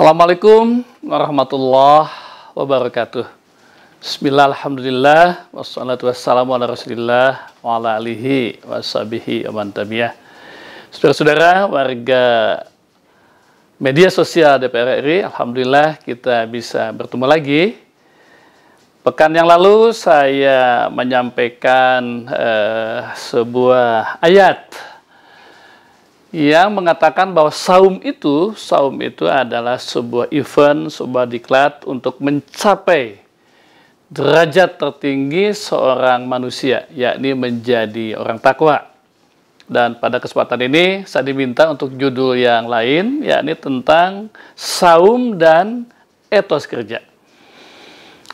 Assalamualaikum warahmatullahi wabarakatuh. Bismillah, alhamdulillah, wassalatu wassalamu ala rasulillah wa ala alihi wa sahbihi wa man tabi'ah. Saudara-saudara warga media sosial DPR RI, alhamdulillah kita bisa bertemu lagi. Pekan yang lalu saya menyampaikan sebuah ayat yang mengatakan bahwa saum itu adalah sebuah event, sebuah diklat untuk mencapai derajat tertinggi seorang manusia, yakni menjadi orang takwa. Dan pada kesempatan ini saya diminta untuk judul yang lain, yakni tentang saum dan etos kerja.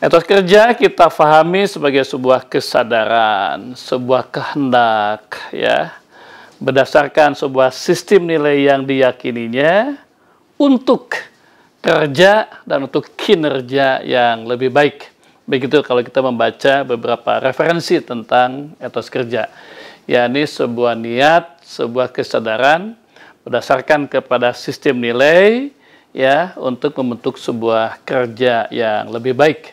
Etos kerja kita pahami sebagai sebuah kesadaran, sebuah kehendak, ya, berdasarkan sebuah sistem nilai yang diyakininya untuk kerja dan untuk kinerja yang lebih baik. Begitu kalau kita membaca beberapa referensi tentang etos kerja, yakni sebuah niat, sebuah kesadaran berdasarkan kepada sistem nilai, ya, untuk membentuk sebuah kerja yang lebih baik.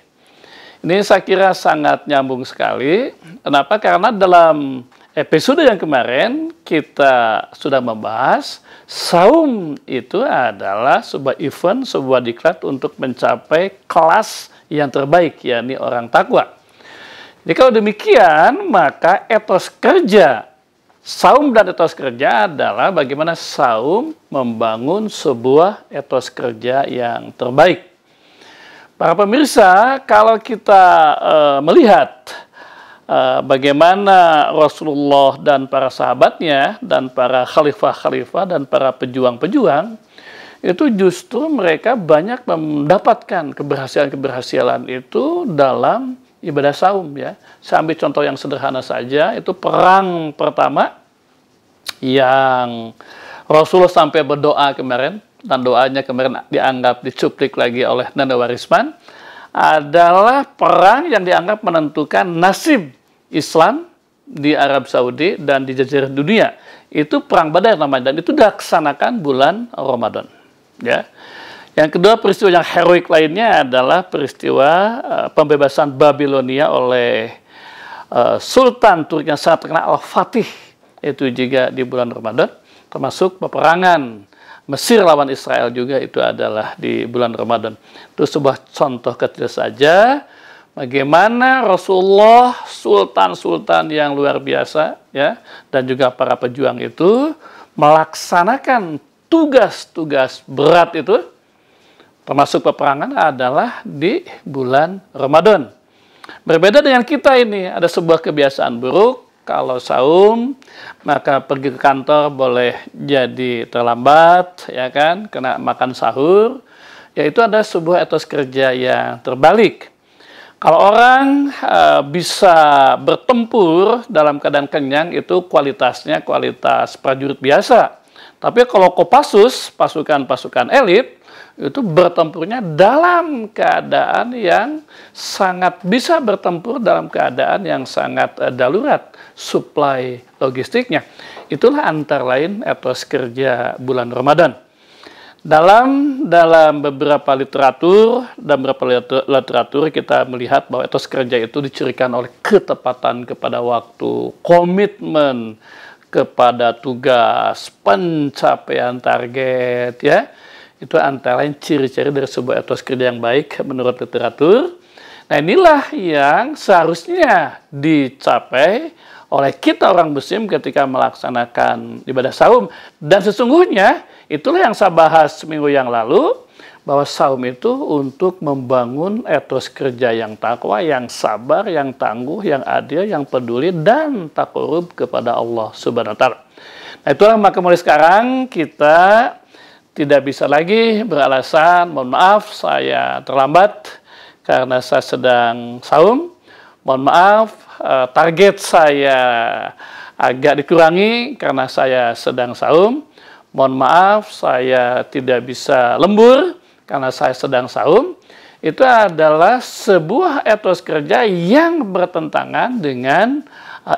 Ini saya kira sangat nyambung sekali. Kenapa? Karena dalam episode yang kemarin kita sudah membahas saum itu adalah sebuah event, sebuah diklat untuk mencapai kelas yang terbaik, yakni orang takwa. Jadi kalau demikian, maka etos kerja, saum dan etos kerja adalah bagaimana saum membangun sebuah etos kerja yang terbaik. Para pemirsa, kalau kita melihat bagaimana Rasulullah dan para sahabatnya dan para khalifah-khalifah dan para pejuang-pejuang itu justru mereka banyak mendapatkan keberhasilan-keberhasilan itu dalam ibadah saum, ya. Saya ambil contoh yang sederhana saja, itu perang pertama yang Rasulullah sampai berdoa kemarin, dan doanya kemarin dianggap dicuplik lagi oleh Nanda Warisman, adalah perang yang dianggap menentukan nasib Islam di Arab Saudi dan di jazirah dunia. Itu perang Badar namanya, dan itu dilaksanakan bulan Ramadan, ya. Yang kedua, peristiwa yang heroik lainnya adalah peristiwa pembebasan Babilonia oleh Sultan Turki yang sangat terkenal Al-Fatih, itu juga di bulan Ramadan, termasuk peperangan Mesir lawan Israel juga itu adalah di bulan Ramadan. Itu sebuah contoh kecil saja bagaimana Rasulullah, sultan-sultan yang luar biasa, ya, dan juga para pejuang itu melaksanakan tugas-tugas berat itu, termasuk peperangan, adalah di bulan Ramadan. Berbeda dengan kita ini, ada sebuah kebiasaan buruk. Kalau saum, maka pergi ke kantor boleh jadi terlambat, ya kan, kena makan sahur. Yaitu ada sebuah etos kerja yang terbalik. Kalau orang bisa bertempur dalam keadaan kenyang, itu kualitasnya kualitas prajurit biasa. Tapi kalau Kopassus, pasukan-pasukan elit, itu bertempurnya dalam keadaan yang sangat bisa bertempur dalam keadaan yang sangat darurat suplai logistiknya. Itulah antara lain etos kerja bulan Ramadan. Dalam beberapa literatur dan beberapa literatur kita melihat bahwa etos kerja itu dicirikan oleh ketepatan kepada waktu, komitmen kepada tugas, pencapaian target, ya. Itu antara lain ciri-ciri dari sebuah etos kerja yang baik menurut literatur. Nah, inilah yang seharusnya dicapai oleh kita orang muslim ketika melaksanakan ibadah saum. Dan sesungguhnya itulah yang saya bahas minggu yang lalu, bahwa saum itu untuk membangun etos kerja yang takwa, yang sabar, yang tangguh, yang adil, yang peduli, dan takarub kepada Allah Subhanahu wa Ta'ala. Nah, itulah maka mulai sekarang kita tidak bisa lagi beralasan, mohon maaf saya terlambat karena saya sedang saum, mohon maaf target saya agak dikurangi karena saya sedang saum, mohon maaf saya tidak bisa lembur karena saya sedang saum. Itu adalah sebuah etos kerja yang bertentangan dengan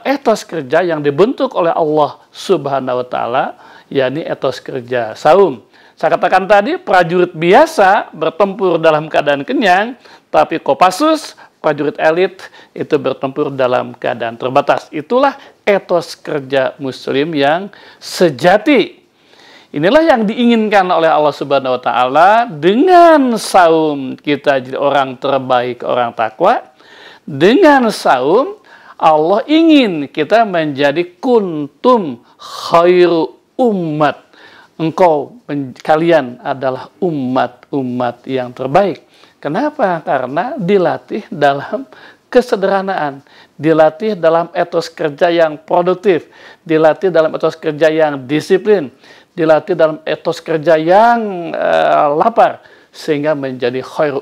etos kerja yang dibentuk oleh Allah Subhanahu wa Ta'ala, yakni etos kerja saum. Saya katakan tadi, prajurit biasa bertempur dalam keadaan kenyang, tapi Kopassus, prajurit elit, itu bertempur dalam keadaan terbatas. Itulah etos kerja Muslim yang sejati. Inilah yang diinginkan oleh Allah Subhanahu wa Ta'ala. Dengan saum kita jadi orang terbaik, orang takwa. Dengan saum Allah ingin kita menjadi kuntum khairu ummat. Kalian adalah umat yang terbaik. Kenapa? Karena dilatih dalam kesederhanaan, dilatih dalam etos kerja yang produktif, dilatih dalam etos kerja yang disiplin, dilatih dalam etos kerja yang lapar, sehingga menjadi khair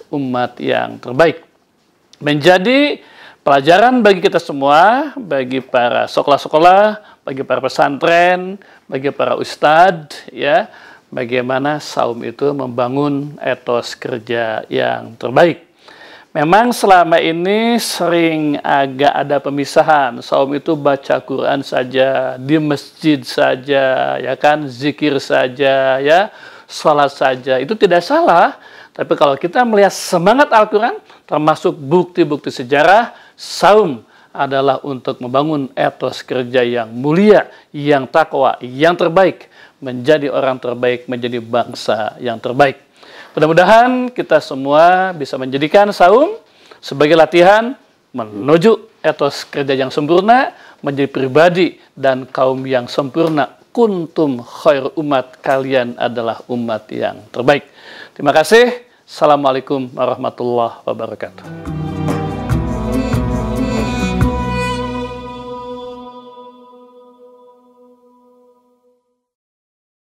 umat yang terbaik. Menjadi pelajaran bagi kita semua, bagi para sekolah-sekolah, bagi para pesantren, bagi para ustadz, ya, bagaimana saum itu membangun etos kerja yang terbaik. Memang selama ini sering agak ada pemisahan. Saum itu baca Quran saja, di masjid saja, ya kan, zikir saja, ya, sholat saja. Itu tidak salah. Tapi kalau kita melihat semangat Al-Quran, termasuk bukti-bukti sejarah, saum adalah untuk membangun etos kerja yang mulia, yang takwa, yang terbaik, menjadi orang terbaik, menjadi bangsa yang terbaik. Mudah-mudahan kita semua bisa menjadikan saum sebagai latihan menuju etos kerja yang sempurna, menjadi pribadi dan kaum yang sempurna. Kuntum khair umat, kalian adalah umat yang terbaik. Terima kasih. Assalamualaikum warahmatullahi wabarakatuh.